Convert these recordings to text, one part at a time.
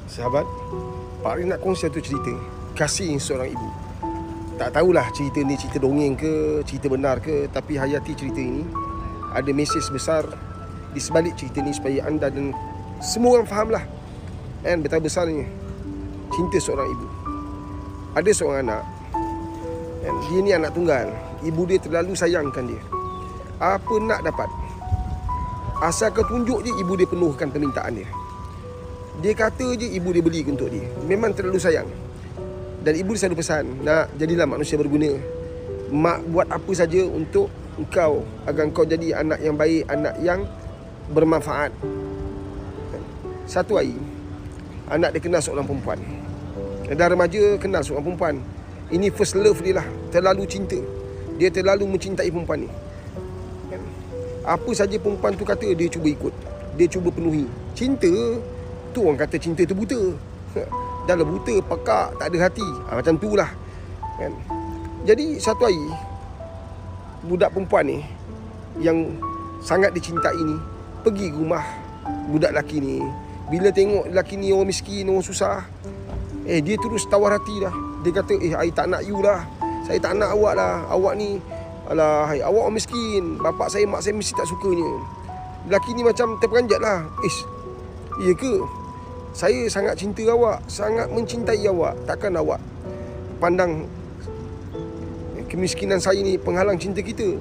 Sahabat, Pak Rin nak kongsi satu cerita kasih seorang ibu. Tak tahulah cerita ni cerita dongeng ke, cerita benar ke, tapi hayati cerita ini ada mesej besar di sebalik cerita ni supaya anda dan semua orang fahamlah betapa besarnya cinta seorang ibu. Ada seorang anak, dia ni anak tunggal. Ibu dia terlalu sayangkan dia. Apa nak dapat, asal kau tunjuk je, ibu dia penuhkan permintaan dia. Dia kata je ibu dia beli untuk dia. Memang terlalu sayang. Dan ibu dia selalu pesan, nak jadilah manusia berguna. Mak buat apa saja untuk engkau, agar kau jadi anak yang baik, anak yang bermanfaat. Satu hari, anak dia kenal seorang perempuan. Dah remaja kenal seorang perempuan. Ini first love dia lah. Terlalu cinta. Dia terlalu mencintai perempuan ni. Apa saja perempuan tu kata, dia cuba ikut. Dia cuba penuhi. Cinta tu, orang kata cinta tu buta. Dah lah buta, pekak, tak ada hati. Macam tu lah kan? Jadi satu hari, budak perempuan ni yang sangat dicintai ni pergi ke rumah budak lelaki ni. Bila tengok lelaki ni orang miskin, orang susah, dia terus tawar hati dah. Dia kata, I tak nak you lah. Saya tak nak awak lah. Awak ni, alah, awak orang miskin. Bapak saya, mak saya mesti tak sukanya. Lelaki ni macam terperanjat lah. Iya ke? Saya sangat cinta awak, sangat mencintai awak. Takkan awak pandang kemiskinan saya ni penghalang cinta kita?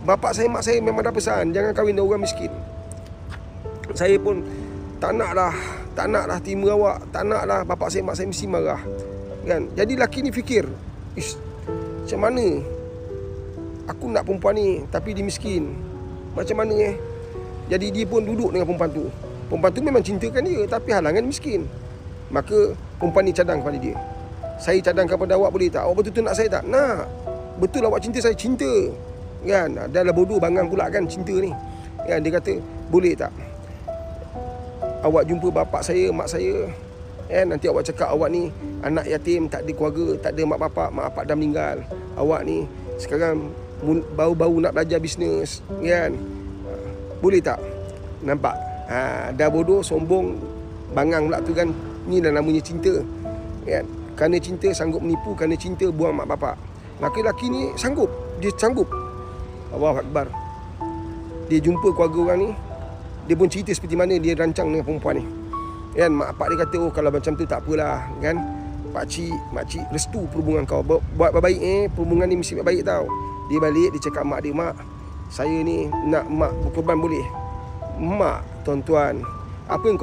Bapak saya, mak saya memang dah pesan, jangan kahwin dengan orang miskin. Saya pun tak nak lah terima awak. Tak nak lah, bapak saya, mak saya mesti marah kan? Jadi lelaki ni fikir, macam mana aku nak perempuan ni tapi dia miskin? Macam mana Jadi dia pun duduk dengan perempuan tu. Perempuan tu memang cintakan dia, tapi halangan miskin. Maka perempuan ni cadang kepada dia, saya cadang kepada awak, boleh tak? Awak betul-betul nak saya tak? Nak. Betul awak cinta saya? Cinta kan? Dah lah bodoh bangang pula kan cinta ni kan? Dia kata, boleh tak awak jumpa bapak saya, mak saya kan? Nanti awak cakap awak ni anak yatim, tak ada keluarga, tak ada mak bapak dah meninggal. Awak ni sekarang baru-baru nak belajar bisnes kan? Boleh tak? Nampak? Dah bodoh, sombong, bangang pula tu kan. Ni dah namanya cinta kan? Kerana cinta sanggup menipu, kerana cinta buang mak bapak. Maka lelaki ni sanggup. Dia sanggup. Allahu Akbar. Dia jumpa keluarga orang ni. Dia pun cerita seperti mana dia rancang dengan perempuan ni kan? Mak bapak dia kata, kalau macam tu tak apalah kan, pakcik, makcik restu perhubungan kau. Buat baik perhubungan ni mesti baik tau. Dia balik, dia cakap mak dia, mak, saya ni nak mak berkorban boleh? Mak, tuan-tuan, apa yang kau